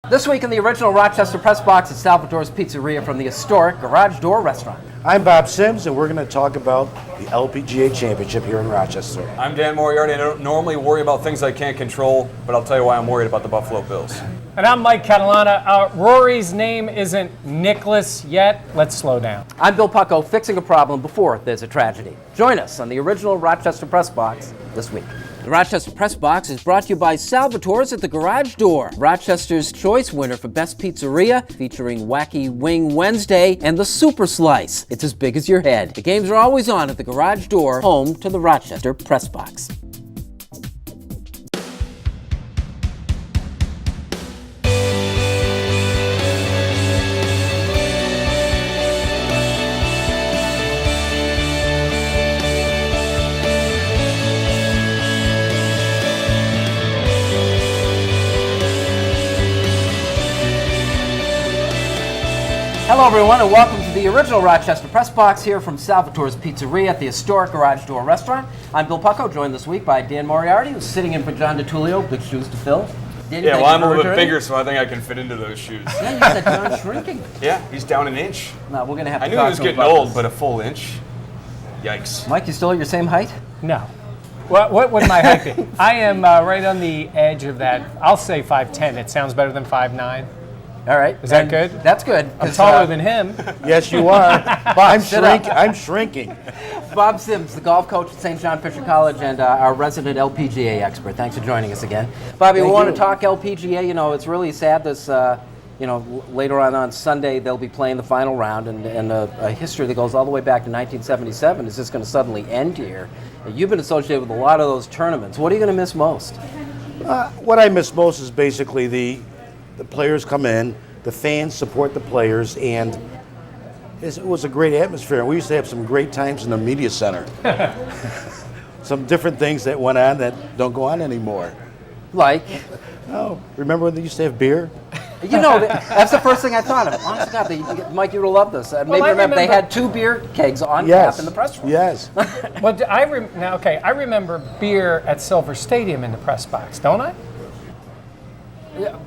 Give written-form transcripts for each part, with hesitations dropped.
This week in the original Rochester Press Box at Salvatore's Pizzeria from the historic Garage Door Restaurant. I'm Bob Sims, and we're going to talk about the LPGA Championship here in Rochester. I'm Dan Moriarty. I don't normally worry about things I can't control, but I'll tell you why I'm worried about the Buffalo Bills. And I'm Mike Catalana. Rory's name isn't Nicholas yet. Let's slow down. I'm Bill Pucko, fixing a problem before there's a tragedy. Join us on the original Rochester Press Box this week. The Rochester Press Box is brought to you by Salvatore's at the Garage Door, Rochester's choice winner for Best Pizzeria, featuring Wacky Wing Wednesday and the Super Slice. It's as big as your head. The games are always on at the Garage Door, home to the Rochester Press Box. Hello everyone and welcome to the original Rochester Press Box here from Salvatore's Pizzeria at the historic Garage Door Restaurant. I'm Bill Pucko, joined this week by Dan Moriarty, who's sitting in for John DiTullio. Big shoes to fill. Dan, Yeah, well, I'm a little bit bigger, so I think I can fit into those shoes. Yeah, you said John's shrinking. Yeah, he's down an inch. No, we're going to have to I knew talk he was to him getting about old, this. but a full inch? Yikes. Mike, you still at your same height? No. What would my height be? I am right on the edge of that. I'll say 5'10". It sounds better than 5'9". All right. Is that good? That's good. I'm taller than him. Yes, you are. I'm shrinking. Bob Sims, the golf coach at St. John Fisher College and our resident LPGA expert. Thanks for joining us again. Bobby, we want to talk LPGA. You know, it's really sad this, later on Sunday they'll be playing the final round and a history that goes all the way back to 1977 is just going to suddenly end here. You've been associated with a lot of those tournaments. What are you going to miss most? What I miss most is basically the players come in, the fans support the players, and it was a great atmosphere. We used to have some great times in the media center. Some different things that went on that don't go on anymore. Like? Oh, remember when they used to have beer? You know, that's the first thing I thought of. Honest to God, Mike, you would love this. Maybe remember they had 2 beer kegs on tap in the press room. Yes. Well, I remember beer at Silver Stadium in the press box, don't I? Yeah.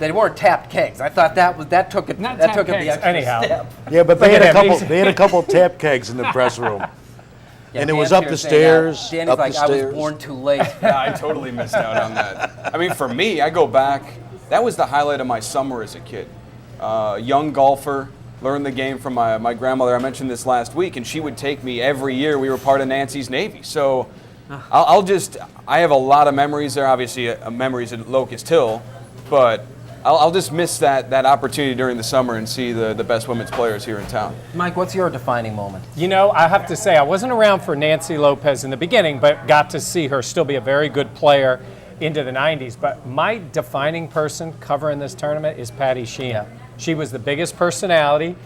They weren't tapped kegs. I thought that took it the extra anyhow. step. Yeah, but they Look had at a him. couple. They had a couple tap kegs in the press room, Yeah, and it was Dan's up here the saying that. stairs. Danny's up like, the I stairs. was born too late. Yeah, I totally missed out on that. I mean, for me, I go back, that was the highlight of my summer as a kid. Young golfer, learned the game from my grandmother. I mentioned this last week, and she would take me every year. We were part of Nancy's Navy. So I have a lot of memories there, obviously memories at Locust Hill, but I'll just miss that opportunity during the summer and see the best women's players here in town. Mike, what's your defining moment? You know, I have to say, I wasn't around for Nancy Lopez in the beginning, but got to see her still be a very good player into the 90s. But my defining person covering this tournament is Patty Sheehan. She was the biggest personality.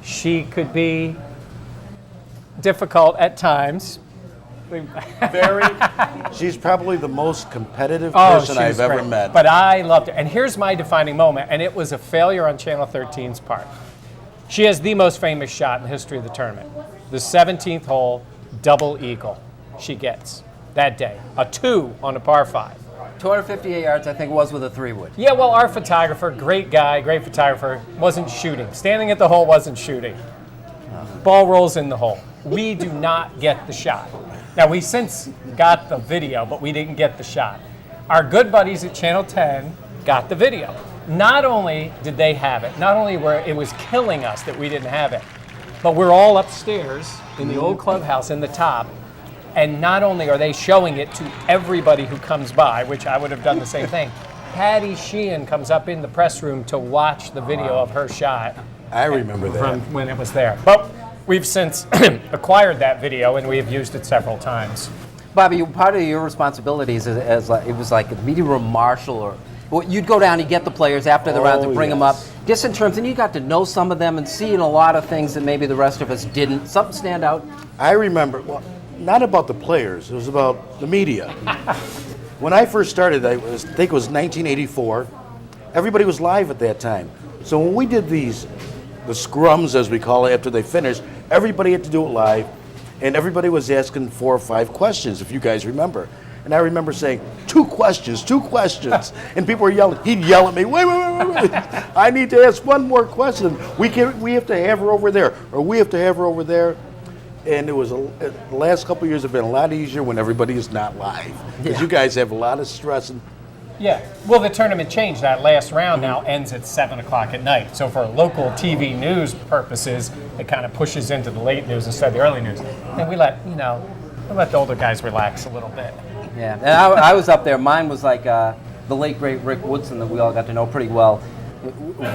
She could be difficult at times. She's probably the most competitive Oh, person she I've was ever great. met. But I loved her. And here's my defining moment, and it was a failure on Channel 13's part. She has the most famous shot in the history of the tournament. The 17th hole, double eagle she gets that day. A 2 on a par 5. 258 yards, I think, was with a 3-wood. Yeah, well, our photographer, great guy, great photographer, wasn't shooting. Standing at the hole wasn't shooting. Ball rolls in the hole. We do not get the shot. Now, we since got the video, but we didn't get the shot. Our good buddies at Channel 10 got the video. Not only did they have it, not only it was killing us that we didn't have it, but we're all upstairs in the old clubhouse in the top, and not only are they showing it to everybody who comes by, which I would have done the same thing, Patty Sheehan comes up in the press room to watch the video of her shot. I remember that. From when it was there. But we've since acquired that video, and we have used it several times. Bobby, part of your responsibilities as it was like a media room marshal, or you'd go down and get the players after the rounds and bring them up. Just in terms, and you got to know some of them and seeing a lot of things that maybe the rest of us didn't. Something stand out? I remember, well, not about the players, it was about the media. When I first started, I think it was 1984, everybody was live at that time. So when we did the scrums, as we call it, after they finished, everybody had to do it live, and everybody was asking 4 or 5 questions, if you guys remember. And I remember saying, two questions. And people were yelling. He'd yell at me, wait. I need to ask one more question. We have to have her over there, or we have to have her over there. And the last couple of years have been a lot easier when everybody is not live. Because you guys have a lot of stress. Yeah, well, the tournament changed. That last round now ends at 7 o'clock at night. So for local TV news purposes, it kind of pushes into the late news instead of the early news. And we let the older guys relax a little bit. Yeah, and I was up there. Mine was like the late, great Rick Woodson that we all got to know pretty well.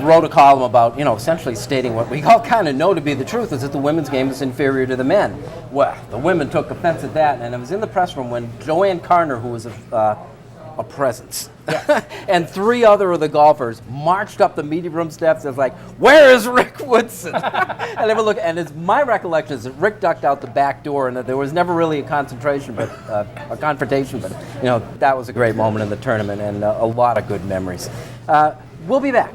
Wrote a column about, essentially stating what we all kind of know to be the truth, is that the women's game is inferior to the men. Well, the women took offense at that, and it was in the press room when Joanne Carner, who was a presence, and 3 other of the golfers marched up the media room steps and was like, where is Rick Woodson? And they were looking, and it's my recollection is that Rick ducked out the back door, and that there was never really a confrontation, but that was a great moment in the tournament, and a lot of good memories. We'll be back.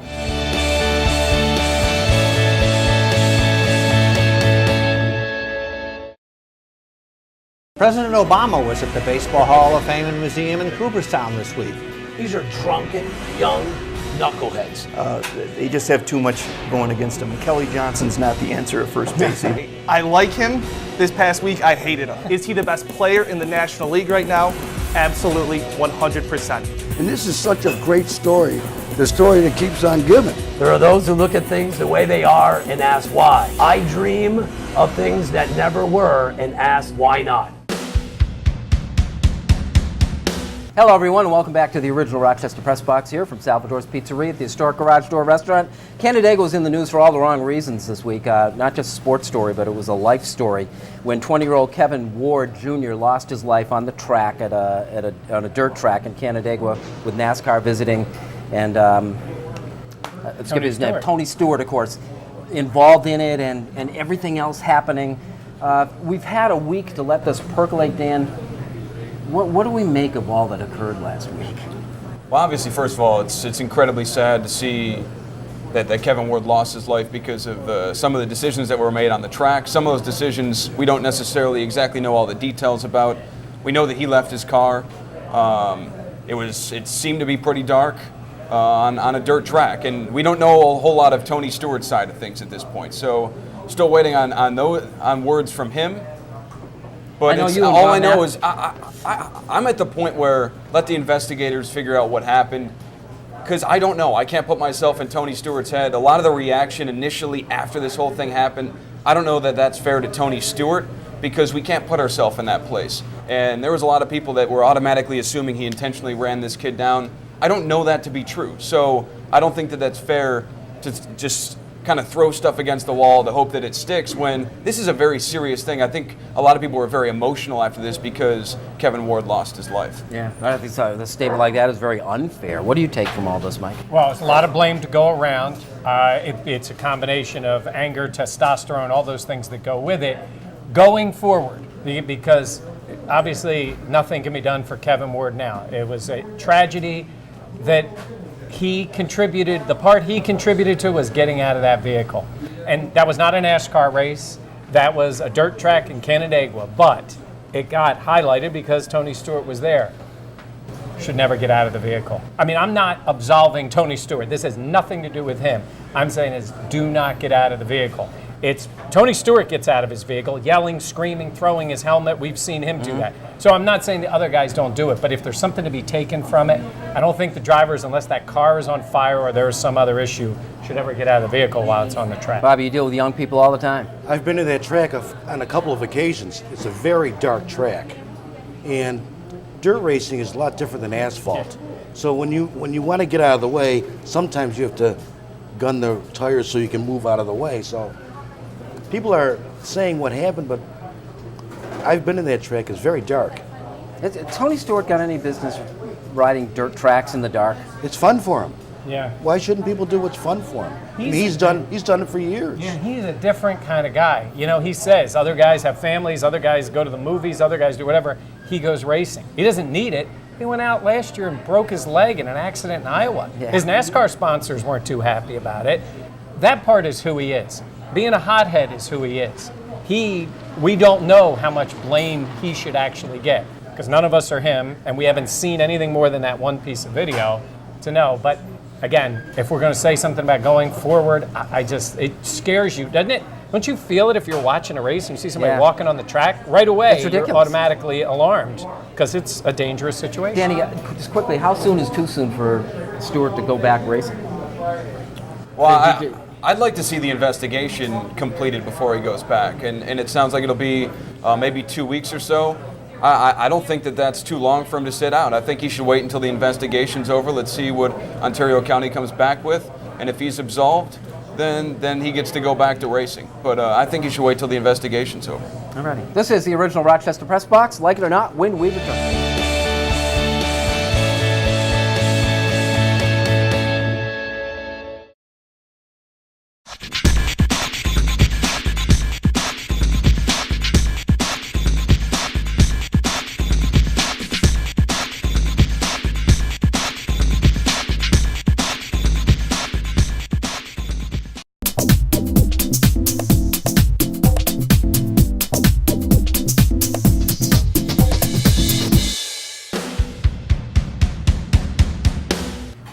President Obama was at the Baseball Hall of Fame and Museum in Cooperstown this week. These are drunken, young knuckleheads. They just have too much going against them. Kelly Johnson's not the answer at first base. I like him. This past week, I hated him. Is he the best player in the National League right now? Absolutely, 100%. And this is such a great story, the story that keeps on giving. There are those who look at things the way they are and ask why. I dream of things that never were and ask why not. Hello, everyone, and welcome back to the original Rochester Press Box here from Salvatore's Pizzeria at the historic Garage Door Restaurant. Canandaigua was in the news for all the wrong reasons this week. Not just a sports story, but it was a life story. When 20-year-old Kevin Ward Jr. lost his life on the track on a dirt track in Canandaigua with NASCAR visiting, and let's give his name, Tony Stewart, of course, involved in it, and everything else happening. We've had a week to let this percolate, Dan. What do we make of all that occurred last week? Well, obviously, first of all, it's incredibly sad to see that Kevin Ward lost his life because of some of the decisions that were made on the track. Some of those decisions we don't necessarily exactly know all the details about. We know that he left his car. It seemed to be pretty dark on a dirt track, and we don't know a whole lot of Tony Stewart's side of things at this point. So, still waiting on words from him. But all I know is I'm at the point where let the investigators figure out what happened, because I don't know. I can't put myself in Tony Stewart's head. A lot of the reaction initially after this whole thing happened, I don't know that that's fair to Tony Stewart, because we can't put ourselves in that place. And there was a lot of people that were automatically assuming he intentionally ran this kid down. I don't know that to be true. So I don't think that that's fair to just kind of throw stuff against the wall to hope that it sticks when this is a very serious thing. I think a lot of people were very emotional after this because Kevin Ward lost his life. Yeah, I think so. A statement like that is very unfair. What do you take from all this, Mike? Well, it's a lot of blame to go around. It's a combination of anger, testosterone, all those things that go with it. Going forward, because obviously nothing can be done for Kevin Ward now. It was a tragedy that the part he contributed to was getting out of that vehicle. And that was not a NASCAR race. That was a dirt track in Canandaigua. But it got highlighted because Tony Stewart was there. Should never get out of the vehicle. I mean, I'm not absolving Tony Stewart. This has nothing to do with him. I'm saying is do not get out of the vehicle. It's Tony Stewart gets out of his vehicle, yelling, screaming, throwing his helmet. We've seen him do that. So I'm not saying the other guys don't do it, but if there's something to be taken from it, I don't think the drivers, unless that car is on fire or there's some other issue, should ever get out of the vehicle while it's on the track. Bobby, you deal with young people all the time. I've been to that track on a couple of occasions. It's a very dark track, and dirt racing is a lot different than asphalt. So when you want to get out of the way, sometimes you have to gun the tires so you can move out of the way. So people are saying what happened, but I've been in that track. It's very dark. Tony Stewart got any business riding dirt tracks in the dark? It's fun for him. Yeah. Why shouldn't people do what's fun for him? He's done it for years. Yeah, he's a different kind of guy. You know, he says other guys have families, other guys go to the movies, other guys do whatever. He goes racing. He doesn't need it. He went out last year and broke his leg in an accident in Iowa. Yeah. His NASCAR sponsors weren't too happy about it. That part is who he is. Being a hothead is who he is. We don't know how much blame he should actually get. because none of us are him, and we haven't seen anything more than that one piece of video to know. But again, if we're going to say something about going forward, it scares you, doesn't it? Don't you feel it if you're watching a race and you see somebody walking on the track? Right away, you're automatically alarmed because it's a dangerous situation. Danny, just quickly, how soon is too soon for Stewart to go back racing? Well, I'd like to see the investigation completed before he goes back, and it sounds like it'll be maybe 2 weeks or so. I don't think that that's too long for him to sit out. I think he should wait until the investigation's over. Let's see what Ontario County comes back with, and if he's absolved, then he gets to go back to racing. But I think he should wait till the investigation's over. All righty. This is the original Rochester Press Box. Like it or not, when we return.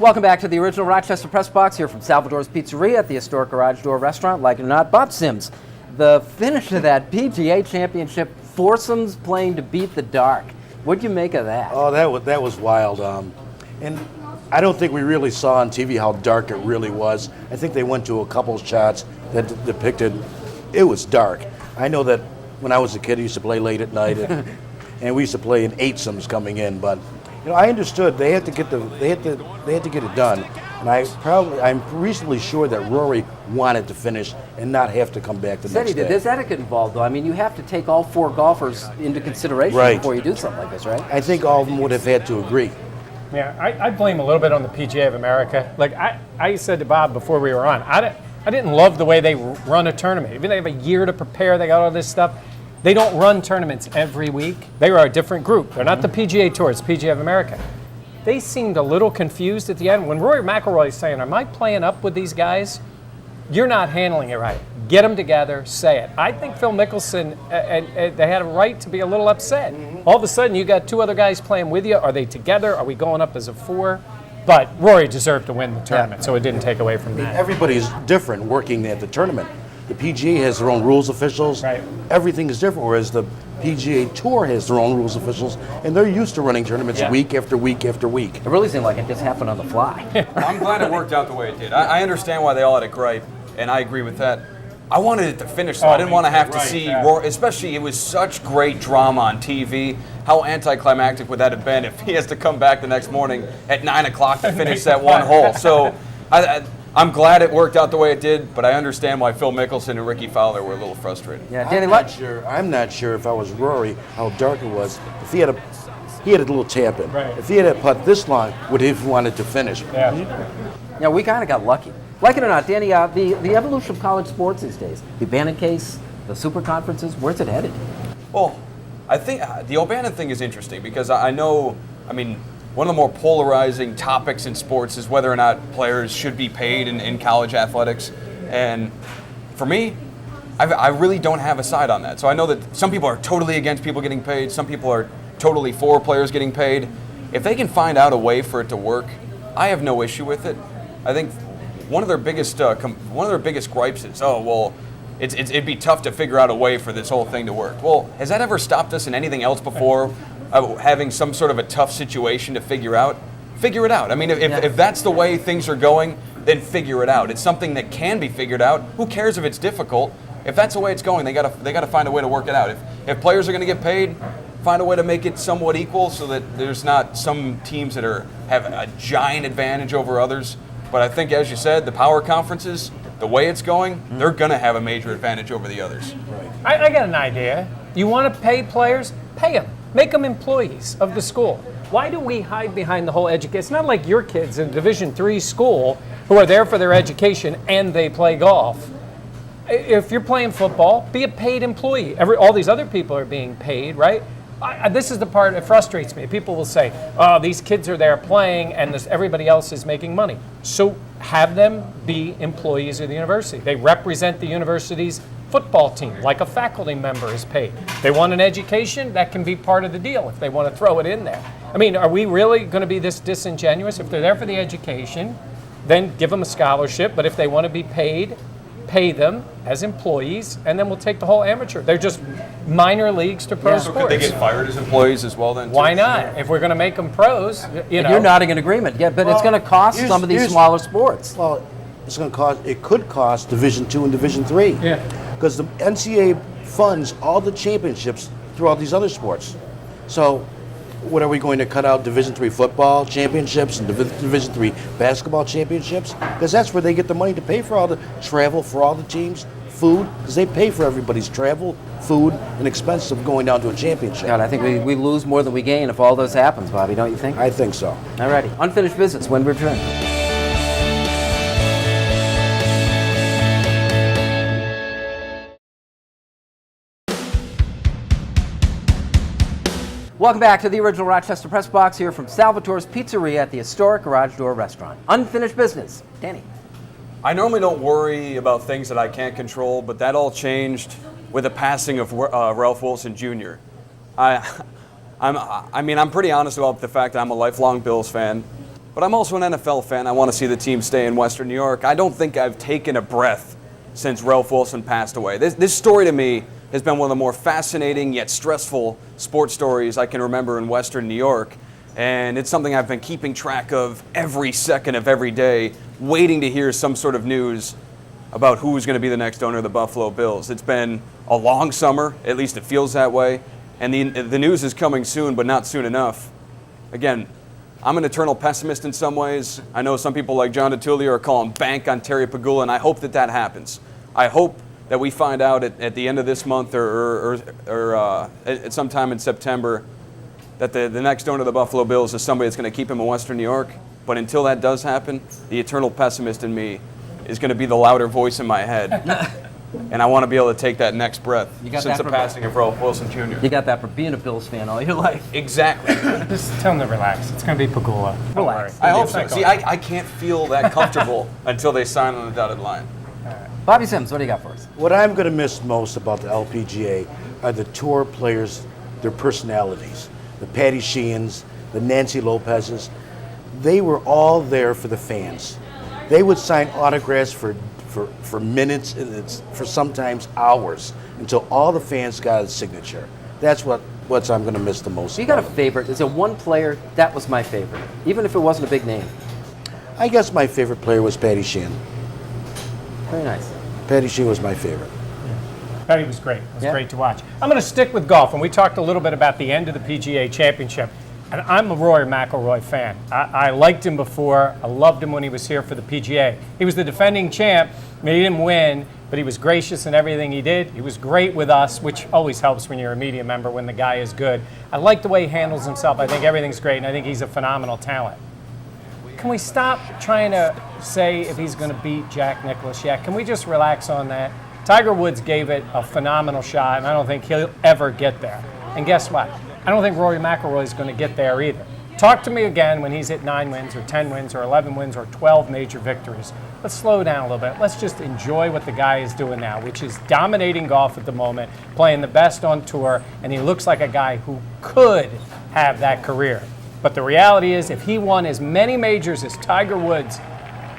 Welcome back to the original Rochester Press Box here from Salvatore's Pizzeria at the historic Garage Door Restaurant. Like it or not, Bob Sims, the finish of that PGA Championship, foursomes playing to beat the dark. What'd you make of that? Oh, that was wild. And I don't think we really saw on TV how dark it really was. I think they went to a couple shots that depicted it was dark. I know that when I was a kid, I used to play late at night, and we used to play in eightsomes coming in, but. You know, I understood they had to get it done, and I'm reasonably sure that Rory wanted to finish and not have to come back the next day. There's etiquette involved, though. I mean, you have to take all four golfers into consideration before you do something like this, right? I think all of them would have had to agree. Yeah, I blame a little bit on the PGA of America. Like I said to Bob before we were on, I didn't love the way they run a tournament. Even they have a year to prepare, they got all this stuff. They don't run tournaments every week. They are a different group. They're not the PGA Tour, it's PGA of America. They seemed a little confused at the end. When Rory McIlroy is saying, am I playing up with these guys? You're not handling it right. Get them together, say it. I think Phil Mickelson, they had a right to be a little upset. All of a sudden, you got two other guys playing with you. Are they together? Are we going up as a four? But Rory deserved to win the tournament, so it didn't take away from that. Everybody's different working at the tournament. The PGA has their own rules officials. Right. Everything is different, whereas the PGA Tour has their own rules officials, and they're used to running tournaments week after week after week. It really seemed like it just happened on the fly. I'm glad it worked out the way it did. I understand why they all had a gripe, and I agree with that. I wanted it to finish, so I didn't want to have to see, especially it was such great drama on TV. How anticlimactic would that have been if he has to come back the next morning at 9 o'clock to finish that one hole? So I'm glad it worked out the way it did, but I understand why Phil Mickelson and Ricky Fowler were a little frustrated. Yeah, Danny, I'm not sure if I was Rory how dark it was. If he had a little tap in. Right. If he had a putt this long, would he have wanted to finish? Yeah, we kind of got lucky. Like it or not, Danny, the evolution of college sports these days, the O'Bannon case, the super conferences, where's it headed? Well, I think the O'Bannon thing is interesting because I know, one of the more polarizing topics in sports is whether or not players should be paid in college athletics. And for me, I really don't have a side on that. So I know that some people are totally against people getting paid. Some people are totally for players getting paid. If they can find out a way for it to work, I have no issue with it. I think one of their biggest gripes is, it'd be tough to figure out a way for this whole thing to work. Well, has that ever stopped us in anything else before? Having some sort of a tough situation to figure it out. If that's the way things are going, then figure it out. It's something that can be figured out. Who cares if it's difficult? If that's the way it's going, they gotta find a way to work it out. If players are going to get paid, find a way to make it somewhat equal so that there's not some teams that have a giant advantage over others. But I think, as you said, the power conferences, the way it's going, they're going to have a major advantage over the others. Right. I got an idea. You want to pay players? Pay them. Make them employees of the school. Why do we hide behind the whole education? It's not like your kids in a Division III school who are there for their education and they play golf. If you're playing football, be a paid employee. All these other people are being paid, right? This is the part that frustrates me. People will say, oh, these kids are there playing and everybody else is making money. So have them be employees of the university. They represent the university's football team, like a faculty member is paid. They want an education, that can be part of the deal if they want to throw it in there. I mean, are we really going to be this disingenuous? If they're there for the education, then give them a scholarship, but if they want to be paid, pay them as employees, and then we'll take the whole amateur. They're just minor leagues to pro So sports. could they get fired as employees as well then? Too? Why not? If we're going to make them pros, you know. You're nodding in agreement. Yeah, but it's going to cost some of these smaller sports. Well, it's going to cost. It could cost Division II and Division III. Yeah. Because the NCAA funds all the championships through all these other sports. So, what are we going to cut out Division III football championships and Division III basketball championships? Because that's where they get the money to pay for all the travel for all the teams, food, because they pay for everybody's travel, food, and expenses of going down to a championship. God, I think we lose more than we gain if all this happens, Bobby, don't you think? I think so. All righty. Unfinished business when we return. Welcome back to the original Rochester Press Box here from Salvatore's Pizzeria at the historic Garage Door Restaurant. Unfinished business. Danny. I normally don't worry about things that I can't control, but that all changed with the passing of Ralph Wilson Jr. I'm pretty honest about the fact that I'm a lifelong Bills fan, but I'm also an NFL fan. I want to see the team stay in Western New York. I don't think I've taken a breath since Ralph Wilson passed away. This story to me has been one of the more fascinating yet stressful sports stories I can remember in Western New York. And it's something I've been keeping track of every second of every day, waiting to hear some sort of news about who's going to be the next owner of the Buffalo Bills. It's been a long summer, at least it feels that way, and the news is coming soon, but not soon enough. Again, I'm an eternal pessimist in some ways. I know some people like John DeTullio are calling bank on Terry Pegula, and I hope that happens. I hope that we find out at the end of this month or at some time in September that the next owner of the Buffalo Bills is somebody that's going to keep him in Western New York. But until that does happen, the eternal pessimist in me is going to be the louder voice in my head. And I want to be able to take that next breath since the passing of Ralph Wilson Jr. You got that for being a Bills fan all your life. Exactly. Just tell them to relax. It's going to be Pegula. Relax. I hope so. See, I can't feel that comfortable until they sign on the dotted line. Bobby Sims, what do you got for us? What I'm going to miss most about the LPGA are the tour players, their personalities. The Patty Sheehans, the Nancy Lopez's. They were all there for the fans. They would sign autographs for minutes and for sometimes hours until all the fans got a signature. That's what I'm going to miss the most. You got a favorite? Is there one player that was my favorite, even if it wasn't a big name? I guess my favorite player was Patty Sheehan. Very nice. Patty Sheehan was my favorite. Patty was great. It was great to watch. I'm going to stick with golf, and we talked a little bit about the end of the PGA Championship. And I'm a Rory McIlroy fan. I liked him before. I loved him when he was here for the PGA. He was the defending champ. I mean, he didn't win, but he was gracious in everything he did. He was great with us, which always helps when you're a media member when the guy is good. I like the way he handles himself. I think everything's great, and I think he's a phenomenal talent. Can we stop trying to say if he's going to beat Jack Nicklaus yet? Can we just relax on that? Tiger Woods gave it a phenomenal shot, and I don't think he'll ever get there. And guess what? I don't think Rory McIlroy is going to get there either. Talk to me again when he's at 9 wins or 10 wins or 11 wins or 12 major victories. Let's slow down a little bit. Let's just enjoy what the guy is doing now, which is dominating golf at the moment, playing the best on tour, and he looks like a guy who could have that career. But the reality is, if he won as many majors as Tiger Woods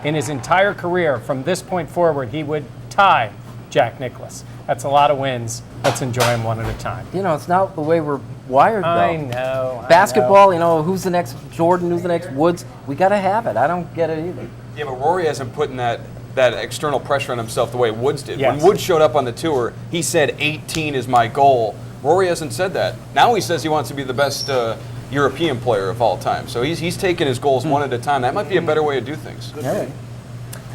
in his entire career from this point forward, he would tie Jack Nicklaus. That's a lot of wins. Let's enjoy them one at a time. You know, it's not the way we're wired, though. I know. Basketball, you know, who's the next Jordan, who's the next Woods? We got to have it. I don't get it either. Yeah, but Rory hasn't put in that external pressure on himself the way Woods did. Yes. When Woods showed up on the tour, he said 18 is my goal. Rory hasn't said that. Now he says he wants to be the best European player of all time. So he's taking his goals one at a time. That might be a better way to do things. Yeah.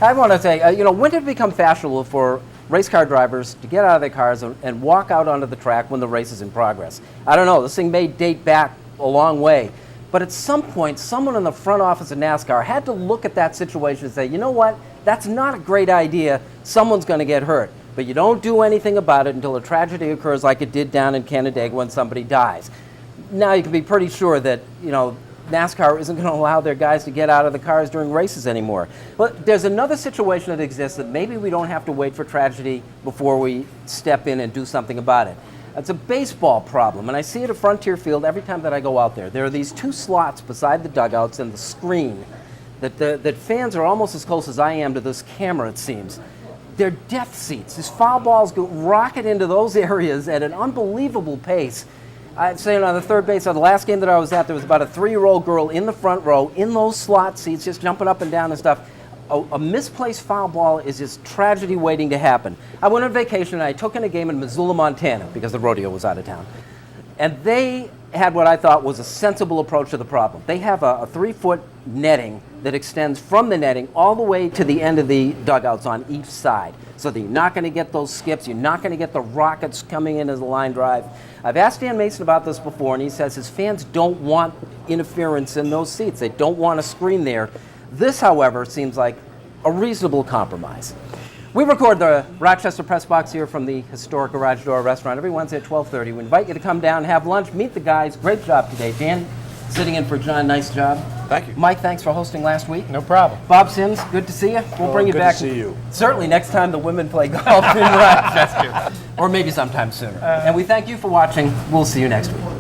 I want to say, you know, when did it become fashionable for race car drivers to get out of their cars and walk out onto the track when the race is in progress? I don't know. This thing may date back a long way. But at some point, someone in the front office of NASCAR had to look at that situation and say, you know what? That's not a great idea. Someone's going to get hurt. But you don't do anything about it until a tragedy occurs like it did down in Canandaigua when somebody dies. Now you can be pretty sure that, you know, NASCAR isn't going to allow their guys to get out of the cars during races anymore. But there's another situation that exists that maybe we don't have to wait for tragedy before we step in and do something about it. It's a baseball problem, and I see it at Frontier Field every time that I go out there. There are these two slots beside the dugouts and the screen that fans are almost as close as I am to this camera, it seems. They're death seats. These foul balls go rocket into those areas at an unbelievable pace. I'd say on the third base, on the last game that I was at, there was about a 3-year-old girl in the front row, in those slot seats, just jumping up and down and stuff. A misplaced foul ball is just tragedy waiting to happen. I went on vacation and I took in a game in Missoula, Montana, because the rodeo was out of town. And they had what I thought was a sensible approach to the problem. They have a 3-foot netting that extends from the netting all the way to the end of the dugouts on each side, so that you're not going to get those skips, you're not going to get the rockets coming in as a line drive. I've asked Dan Mason about this before, and he says his fans don't want interference in those seats. They don't want a screen there. This, however, seems like a reasonable compromise. We record the Rochester Press Box here from the historic Garage Door restaurant every Wednesday at 12:30. We invite you to come down, have lunch, meet the guys. Great job today. Dan, sitting in for John, nice job. Thank you. Mike, thanks for hosting last week. No problem. Bob Sims, good to see you. We'll bring you good back. to see you. Certainly next time the women play golf in Rochester. Or maybe sometime sooner. And we thank you for watching. We'll see you next week.